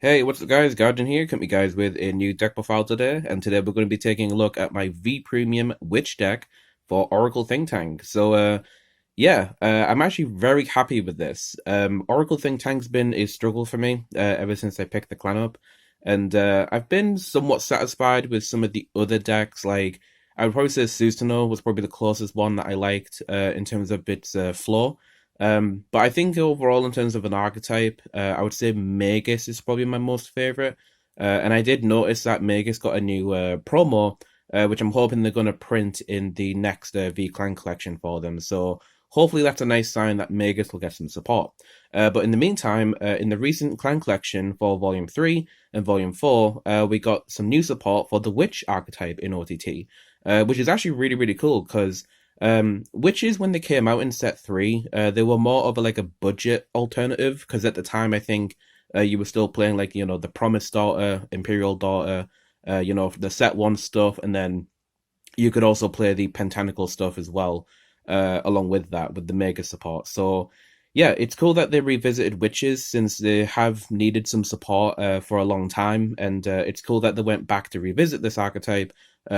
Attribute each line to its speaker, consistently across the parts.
Speaker 1: Hey, what's up guys? Guardian here, coming guys with a new deck profile today, and today we're going to be taking a look at my V Premium Witch deck for Oracle Think Tank. I'm actually very happy with this. Oracle Think Tank's been a struggle for me ever since I picked the clan up, and I've been somewhat satisfied with some of the other decks. Like I would probably say Susanoo was probably the closest one that I liked in terms of its floor. But I think overall, in terms of an archetype, I would say Magus is probably my most favorite. And I did notice that Magus got a new promo, which I'm hoping they're going to print in the next V Clan collection for them. So hopefully that's a nice sign that Magus will get some support. But in the meantime, in the recent clan collection for Volume 3 and Volume 4, we got some new support for the Witch archetype in OTT, which is actually really, really cool because witches when they came out in set three, they were more of a budget alternative because at the time I think you were still playing the Promised Daughter, Imperial Daughter, the set one stuff, and then you could also play the Pentanical stuff as well, along with that with the Mega support. So yeah, it's cool that they revisited witches since they have needed some support for a long time, and it's cool that they went back to revisit this archetype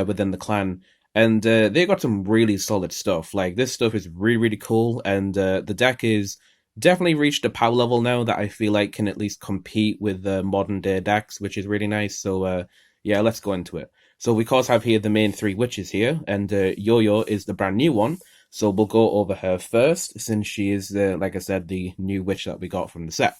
Speaker 1: within the clan. And they got some really solid stuff. Like this stuff is really, really cool, and the deck is definitely reached a power level now that I feel like can at least compete with the modern day decks, which is really nice. So yeah, let's go into it. So we of course have here the main three witches here, and Yo-Yo is the brand new one. So we'll go over her first, since she is, like I said, the new witch that we got from the set.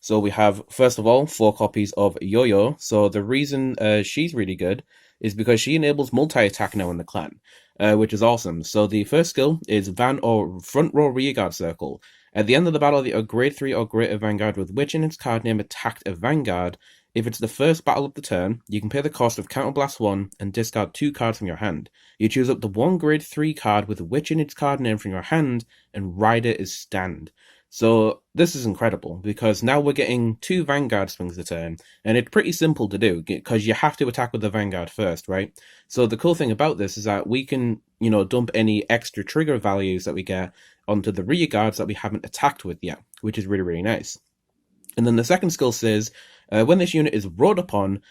Speaker 1: So we have, first of all, 4 copies of Yo-Yo. So the reason she's really good is because she enables multi-attack now in the clan, which is awesome. So the first skill is Van or Front Row Rearguard Circle. At the end of the battle, a grade 3 or greater Vanguard with Witch in its card name attacked a Vanguard. If it's the first battle of the turn, you can pay the cost of Counterblast 1 and discard 2 cards from your hand. You choose up to 1 grade 3 card with Witch in its card name from your hand and ride it as stand. So this is incredible because now we're getting 2 Vanguard swings a turn, and it's pretty simple to do because you have to attack with the Vanguard first, right? So the cool thing about this is that we can, dump any extra trigger values that we get onto the rear guards that we haven't attacked with yet, which is really, really nice. And then the second skill says, when this unit is rode upon,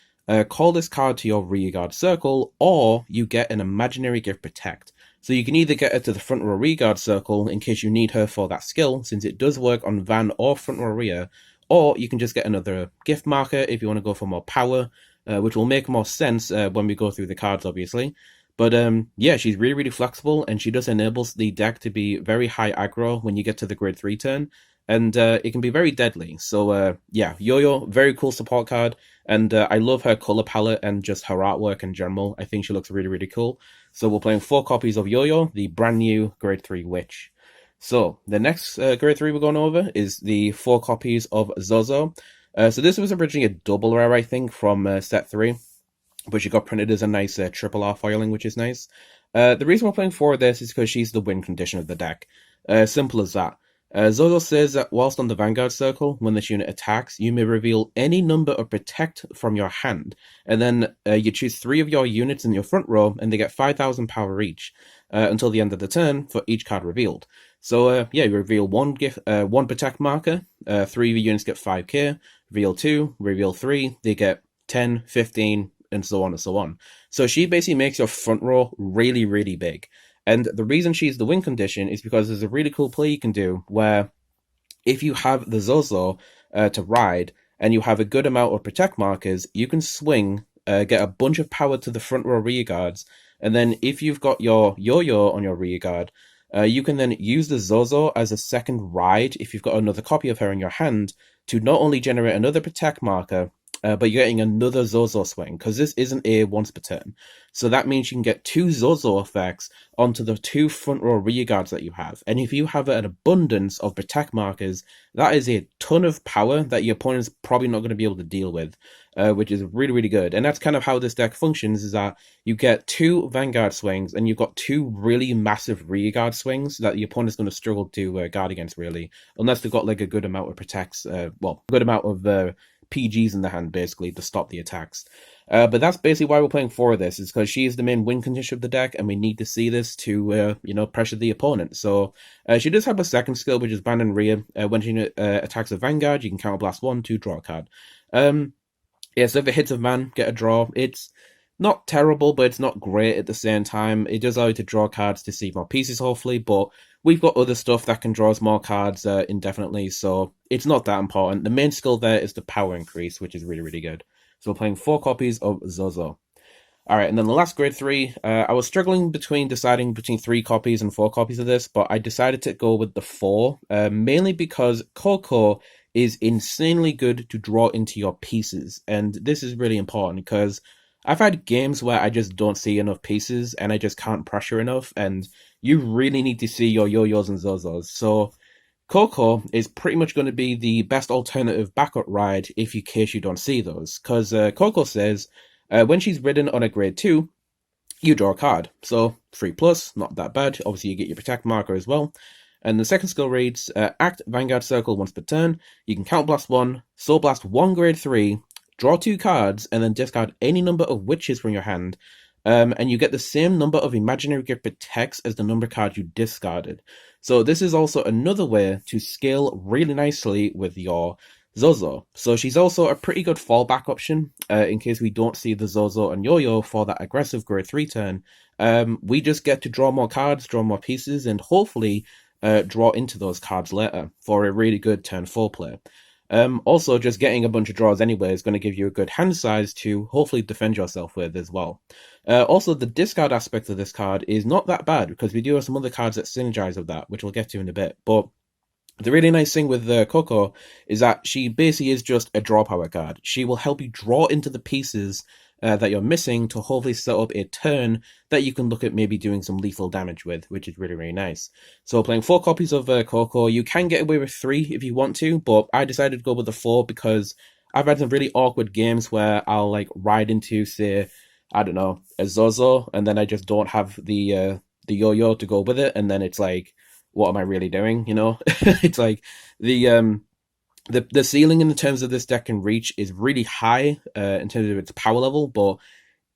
Speaker 1: call this card to your rearguard circle, or you get an imaginary gift protect. So you can either get her to the front row rearguard circle in case you need her for that skill, since it does work on Van or front row rear, or you can just get another gift marker if you want to go for more power, which will make more sense when we go through the cards, obviously. But yeah, she's really, really flexible, and she just enables the deck to be very high aggro when you get to the grade 3 turn, and it can be very deadly. So yeah, Yo-Yo, very cool support card, and I love her color palette and just her artwork in general. I think she looks really, really cool. So we're playing 4 copies of Yo-Yo, the brand new grade 3 witch. So the next grade 3 we're going over is the 4 copies of Zozo. So this was originally a double rare, I think, from set 3, but she got printed as a nice triple R foiling, which is nice. The reason we're playing 4 of this is because she's the win condition of the deck. Simple as that. Zozo says that whilst on the Vanguard circle, when this unit attacks, you may reveal any number of protect from your hand, and then you choose 3 of your units in your front row, and they get 5,000 power each until the end of the turn for each card revealed. So yeah, you reveal 1 protect marker, 3 of your units get 5k, reveal 2, reveal 3, they get 10, 15, and so on and so on. So she basically makes your front row really, really big. And the reason she's the win condition is because there's a really cool play you can do where if you have the Zozo to ride and you have a good amount of protect markers, you can swing, get a bunch of power to the front row rear guards, and then if you've got your Yo-Yo on your rear guard, you can then use the Zozo as a second ride if you've got another copy of her in your hand to not only generate another protect marker, but you're getting another Zozo swing, because this isn't a once per turn. So that means you can get 2 Zozo effects onto the 2 front row rear guards that you have. And if you have an abundance of protect markers, that is a ton of power that your opponent's probably not going to be able to deal with, which is really, really good. And that's kind of how this deck functions, is that you get 2 Vanguard swings, and you've got 2 really massive rear guard swings that your opponent's going to struggle to guard against, really, unless they've got like a good amount of protects, good amount of PGs in the hand, basically, to stop the attacks. But that's basically why we're playing 4 of this, is because she is the main win condition of the deck, and we need to see this to, pressure the opponent. So she does have a second skill, which is Band and Rear. When she attacks a Vanguard, you can counterblast 1, 2, draw a card. Yeah, so if it hits a man, get a draw. It's not terrible, but it's not great at the same time. It does allow you to draw cards to see more pieces, hopefully, but we've got other stuff that can draw us more cards indefinitely, so it's not that important. The main skill there is the power increase, which is really, really good. So we're playing 4 copies of Zozo. All right, and then the last grade 3, I was struggling deciding between 3 copies and 4 copies of this, but I decided to go with the 4, mainly because Coco is insanely good to draw into your pieces, and this is really important because I've had games where I just don't see enough pieces and I just can't pressure enough, and you really need to see your yo-yos and Zozos. So Coco is pretty much going to be the best alternative backup ride in case you don't see those, because Coco says when she's ridden on a grade 2, you draw a card. So 3+, not that bad. Obviously, you get your protect marker as well. And the second skill reads, act Vanguard Circle once per turn. You can counterblast 1, Soul Blast 1 grade 3, draw 2 cards, and then discard any number of witches from your hand. And you get the same number of imaginary gift protects as the number of cards you discarded. So this is also another way to scale really nicely with your Zozo. So she's also a pretty good fallback option in case we don't see the Zozo and Yo-Yo for that aggressive grade 3 turn. We just get to draw more cards, draw more pieces, and hopefully draw into those cards later for a really good turn 4 play. Also, just getting a bunch of draws anyway is going to give you a good hand size to hopefully defend yourself with as well. Also, the discard aspect of this card is not that bad because we do have some other cards that synergize with that, which we'll get to in a bit. But the really nice thing with Coco is that she basically is just a draw power card. She will help you draw into the pieces that you're missing to hopefully set up a turn that you can look at maybe doing some lethal damage with, which is really, really nice. So playing 4 copies of Coco, you can get away with 3 if you want to, but I decided to go with the 4 because I've had some really awkward games where I'll like ride into, say, I don't know, a Zozo, and then I just don't have the Yo-Yo to go with it, and then it's like, what am I really doing? You know, it's like the ceiling in terms of this deck can reach is really high in terms of its power level, but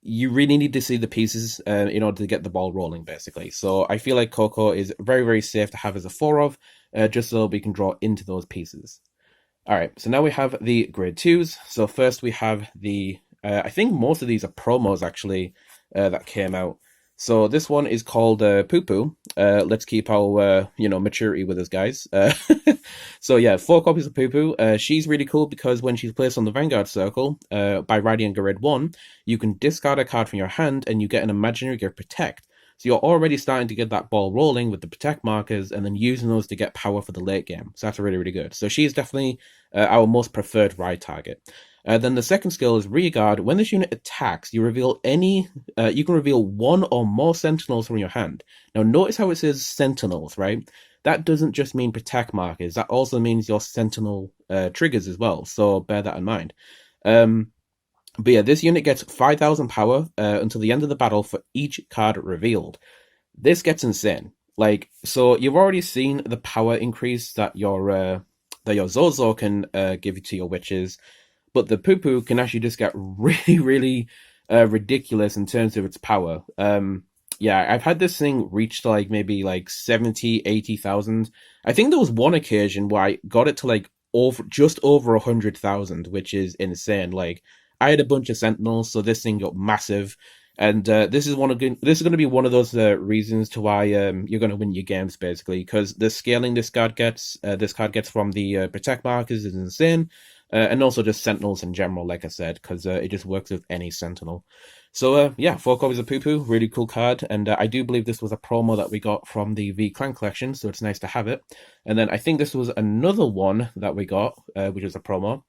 Speaker 1: you really need to see the pieces in order to get the ball rolling, basically. So I feel like Coco is very, very safe to have as a 4 of, just so we can draw into those pieces. All right, so now we have the grade 2s. So first we have the, I think most of these are promos actually that came out. So this one is called Poo Poo. Let's keep our maturity with us, guys. So yeah, 4 copies of Poo Poo. She's really cool because when she's placed on the Vanguard Circle by riding grade 1, you can discard a card from your hand and you get an imaginary gift protect. So you're already starting to get that ball rolling with the protect markers and then using those to get power for the late game. So that's really, really good. So she's definitely our most preferred ride target. Then the second skill is Rear Guard. When this unit attacks, you reveal you can reveal 1 or more Sentinels from your hand. Now notice how it says Sentinels, right? That doesn't just mean protect markers. That also means your Sentinel triggers as well. So bear that in mind. But yeah, this unit gets 5,000 power until the end of the battle for each card revealed. This gets insane. Like, so you've already seen the power increase that your Zozo can give to your witches. But the Poo Poo can actually just get really, really ridiculous in terms of its power. Yeah, I've had this thing reach like maybe like 70, 80,000. I think there was one occasion where I got it to like just over 100,000, which is insane. Like, I had a bunch of Sentinels, so this thing got massive. And this is going to be one of those reasons to why you're going to win your games, basically, because the scaling this card gets from the protect markers is insane. And also just Sentinels in general, like I said, because it just works with any Sentinel. So yeah, 4 copies of Poo Poo, really cool card, and I do believe this was a promo that we got from the V-Clan collection, so it's nice to have it. And then I think this was another one that we got, which is a promo,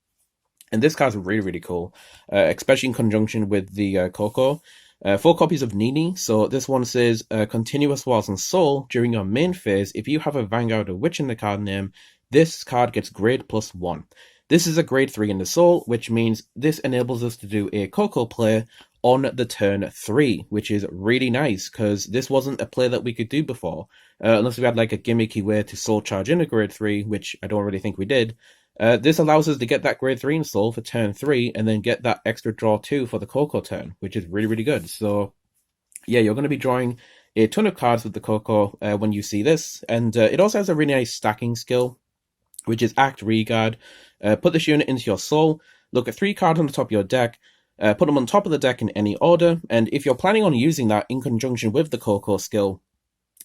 Speaker 1: and this card's really, really cool, especially in conjunction with the Coco. 4 copies of Nini. So this one says, continuous Walls and Soul. During your main phase, if you have a Vanguard or Witch in the card name, this card gets grade +1. This is a grade 3 in the Soul, which means this enables us to do a Coco play on the turn 3, which is really nice, because this wasn't a play that we could do before, unless we had like a gimmicky way to Soul Charge in a grade 3, which I don't really think we did. This allows us to get that grade 3 install for turn 3 and then get that extra draw 2 for the Coco turn, which is really, really good. So, yeah, you're going to be drawing a ton of cards with the Coco when you see this. And it also has a really nice stacking skill, which is Act Regard. Put this unit into your soul, look at 3 cards on the top of your deck, put them on top of the deck in any order, and if you're planning on using that in conjunction with the Coco skill,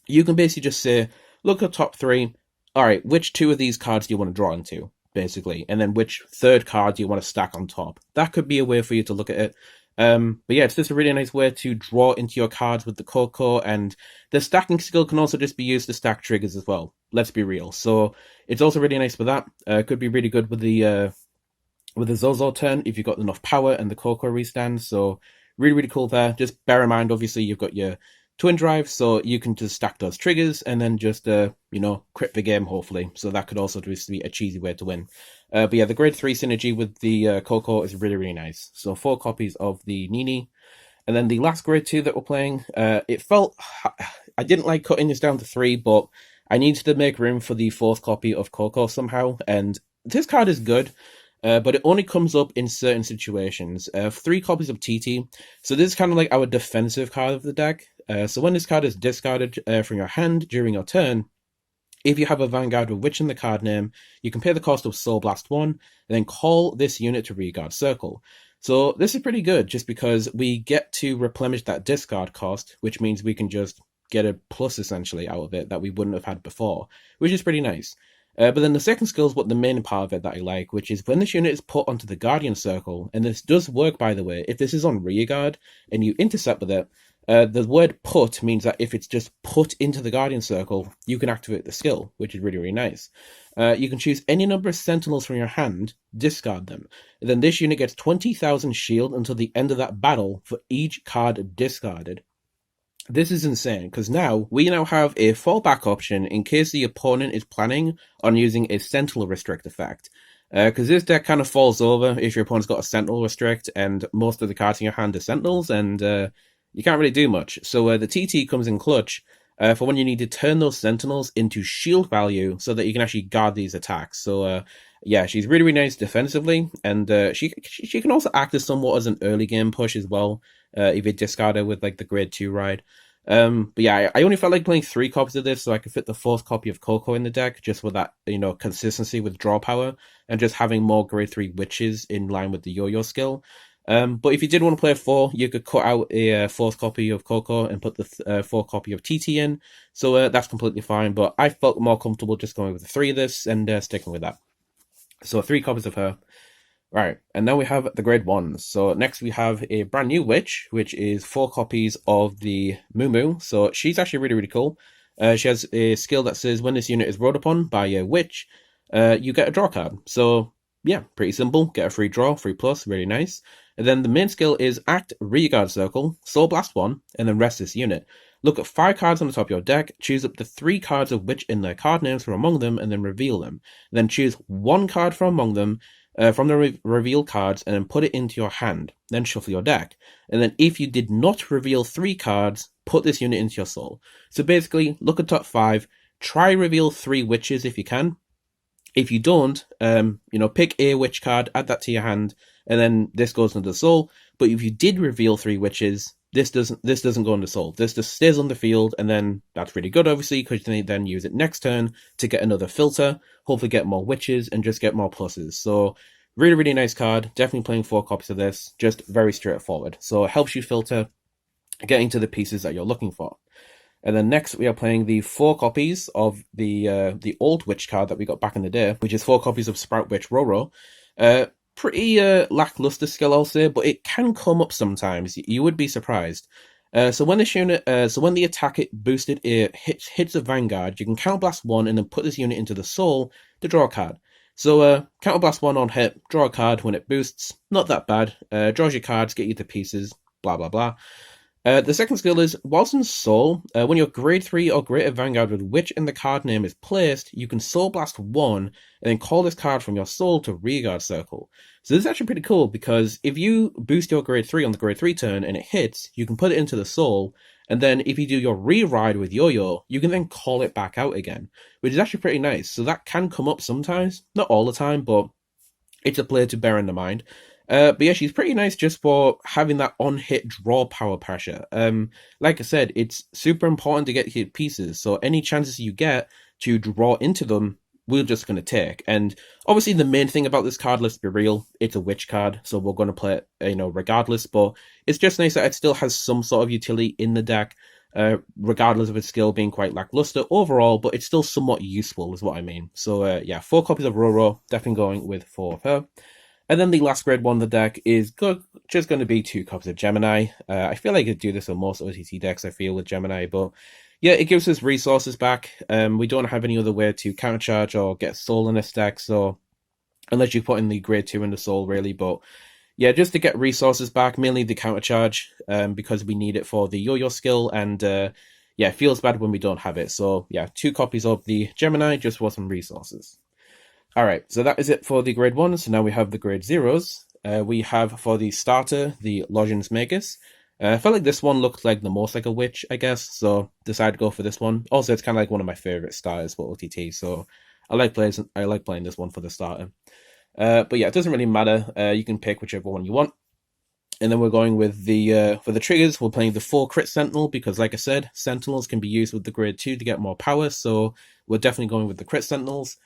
Speaker 1: you can basically just say, look at top 3, alright, which 2 of these cards do you want to draw into, basically, and then which third card do you want to stack on top. That could be a way for you to look at it. But yeah, it's just a really nice way to draw into your cards with the Coco, and the stacking skill can also just be used to stack triggers as well, let's be real. So it's also really nice for that. Could be really good with the Zozo turn if you've got enough power and the Coco restand. So really, really cool there. Just bear in mind, obviously, you've got your twin drive, so you can just stack those triggers and then just, crit the game, hopefully. So that could also just be a cheesy way to win. But yeah, the grade 3 synergy with the Coco is really, really nice. So 4 copies of the Nini. And then the last grade 2 that we're playing, it felt... I didn't like cutting this down to 3, but I needed to make room for the 4th copy of Coco somehow. And this card is good. But it only comes up in certain situations. 3 copies of TT. So this is kind of like our defensive card of the deck. So when this card is discarded from your hand during your turn, if you have a Vanguard with Witch in the card name, you can pay the cost of Soul Blast 1, and then call this unit to Regard Circle. So this is pretty good, just because we get to replenish that discard cost, which means we can just get a plus, essentially, out of it that we wouldn't have had before, which is pretty nice. But then the second skill is what the main part of it that I like, which is when this unit is put onto the Guardian Circle, and this does work, by the way, if this is on Rearguard and you intercept with it, the word put means that if it's just put into the Guardian Circle, you can activate the skill, which is really, really nice. You can choose any number of Sentinels from your hand, discard them, and then this unit gets 20,000 shield until the end of that battle for each card discarded. This is insane, because we now have a fallback option in case the opponent is planning on using a Sentinel Restrict effect. Because this deck kind of falls over if your opponent's got a Sentinel Restrict and most of the cards in your hand are Sentinels, and you can't really do much. So the TT comes in clutch for when you need to turn those Sentinels into shield value so that you can actually guard these attacks. So yeah, she's really, really nice defensively, and she can also act as somewhat as an early game push as well, if you discard her with like the grade 2 ride. But yeah, I only felt like playing 3 copies of this so I could fit the 4th copy of Coco in the deck, just with that, consistency with draw power, and just having more grade 3 witches in line with the yo-yo skill. But if you did want to play 4, you could cut out a 4th copy of Coco and put the 4th copy of TT in. So that's completely fine, but I felt more comfortable just going with the 3 of this and sticking with that. So 3 copies of her. Right, and now we have the grade 1s. So next we have a brand new witch, which is 4 copies of the Moo. So she's actually really, really cool. She has a skill that says when this unit is rode upon by a witch, you get a draw card. So yeah, pretty simple. Get a free draw, free plus, really nice. And then the main skill is Act Rearguard Circle, Soul Blast 1, and then rest this unit. Look at 5 cards on the top of your deck, choose up to 3 cards of which in their card names from among them, and then reveal them. And then choose 1 card from among them, from the reveal cards, and then put it into your hand. Then shuffle your deck. And then if you did not reveal 3 cards, put this unit into your soul. So basically, look at top 5, try reveal 3 witches if you can. If you don't, pick a witch card, add that to your hand, and then this goes into the soul. But if you did reveal 3 witches, this doesn't go into soul. This just stays on the field, and then that's really good, obviously, because you then use it next turn to get another filter, hopefully get more witches, and just get more pluses. So really, really nice card. Definitely playing 4 copies of this. Just very straightforward. So it helps you filter getting to the pieces that you're looking for. And then next we are playing the 4 copies of the old witch card that we got back in the day, which is 4 copies of Sprout Witch Roro. Pretty lackluster skill, I'll say, but it can come up sometimes. You would be surprised. So when this unit, when the attack it boosted it hits a Vanguard, you can counterblast 1 and then put this unit into the soul to draw a card. So counterblast 1 on hit, draw a card when it boosts. Not that bad. Draws your cards, get you to pieces. Blah blah blah. The second skill is, whilst in Soul, when your grade 3 or greater Vanguard with which in the card name is placed, you can Soul Blast 1 and then call this card from your Soul to Rearguard Circle. So this is actually pretty cool, because if you boost your grade 3 on the grade 3 turn and it hits, you can put it into the Soul, And then if you do your re-ride with Yo-Yo, you can then call it back out again, which is actually pretty nice. So that can come up sometimes, not all the time, but it's a play to bear in the mind. But yeah, she's pretty nice just for having that on-hit draw power pressure. Like I said, it's super important to get hit pieces, so any chances you get to draw into them, we're just going to take. And obviously, the main thing about this card, let's be real, it's a witch card, so we're going to play it, regardless. But it's just nice that it still has some sort of utility in the deck, regardless of its skill being quite lackluster overall, but it's still somewhat useful, is what I mean. So yeah, 4 copies of Roro, definitely going with 4 of her. And then the last grade 1 of the deck is just going to be 2 copies of Gemini. I feel like I do this on most OTT decks, I feel, with Gemini, but yeah, it gives us resources back. We don't have any other way to countercharge or get soul in this deck, so unless you put in the grade 2 in the soul, really. But yeah, just to get resources back, mainly the countercharge, because we need it for the Yo-Yo skill, and yeah, it feels bad when we don't have it. So yeah, 2 copies of the Gemini just for some resources. Alright, so that is it for the grade 1s. So now we have the grade 0s. We have for the starter, the Logins Magus. I felt like this one looked like the most like a witch, I guess, so decided to go for this one. Also, it's kind of like one of my favorite starters for OTT, so I like playing this one for the starter. But yeah, it doesn't really matter. You can pick whichever one you want. And then we're going with the for the triggers, we're playing the 4 crit Sentinel, because like I said, Sentinels can be used with the grade 2 to get more power, so we're definitely going with the crit Sentinels.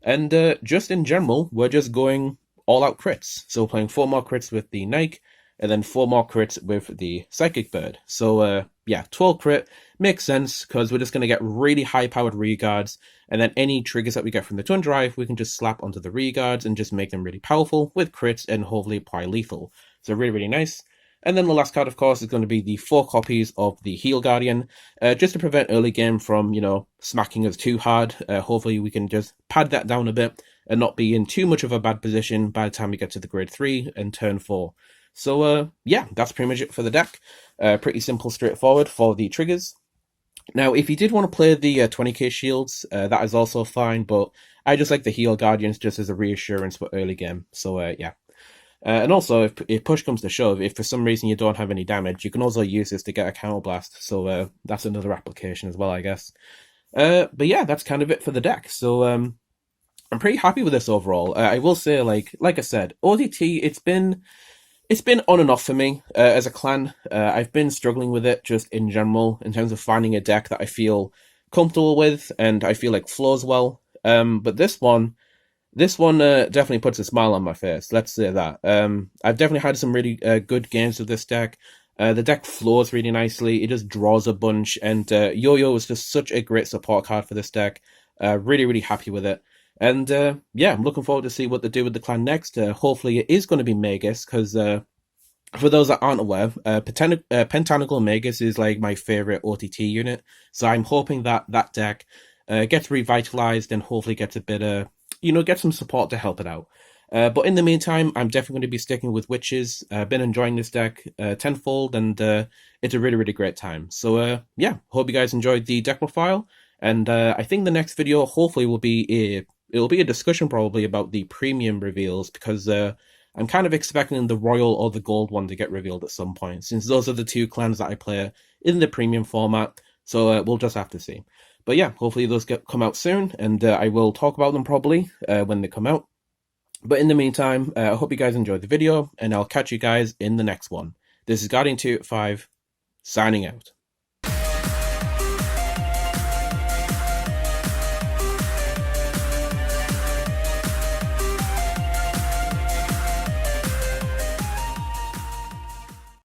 Speaker 1: And just in general, we're just going all out crits. So we're playing 4 more crits with the Nike, and then 4 more crits with the Psychic Bird. So yeah, 12 crit makes sense, because we're just going to get really high powered rearguards, and then any triggers that we get from the Twin Drive, we can just slap onto the rearguards and just make them really powerful with crits and hopefully apply lethal. So really, really nice. And then the last card, of course, is going to be the 4 copies of the Heal Guardian, just to prevent early game from, smacking us too hard. Hopefully we can just pad that down a bit and not be in too much of a bad position by the time we get to the grade 3 and turn 4. So yeah, that's pretty much it for the deck. Pretty simple, straightforward for the triggers. Now, if you did want to play the 20k shields, that is also fine, but I just like the Heal Guardians just as a reassurance for early game. So yeah. And also, if push comes to shove, if for some reason you don't have any damage, you can also use this to get a counterblast. So that's another application as well, I guess. But yeah, that's kind of it for the deck. So I'm pretty happy with this overall. I will say, like I said, OTT, it's been on and off for me as a clan. I've been struggling with it just in general in terms of finding a deck that I feel comfortable with and I feel like flows well. But this one definitely puts a smile on my face. Let's say that. I've definitely had some really good games with this deck. The deck flows really nicely. It just draws a bunch, and Yo-Yo is just such a great support card for this deck. Really, really happy with it. And yeah, I'm looking forward to see what they do with the clan next. Hopefully it is going to be Magus, because for those that aren't aware, Pentanical Magus is like my favorite OTT unit. So I'm hoping that that deck gets revitalized and hopefully gets a bit get some support to help it out. But in the meantime, I'm definitely going to be sticking with Witches. I've been enjoying this deck tenfold, and it's a really, really great time. So yeah, hope you guys enjoyed the deck profile, and I think the next video hopefully will be a discussion probably about the premium reveals, because I'm kind of expecting the Royal or the Gold one to get revealed at some point, since those are the 2 clans that I play in the premium format. So we'll just have to see. But yeah, hopefully those come out soon, and I will talk about them probably when they come out. But in the meantime, I hope you guys enjoyed the video, and I'll catch you guys in the next one. This is Guardian285, signing out.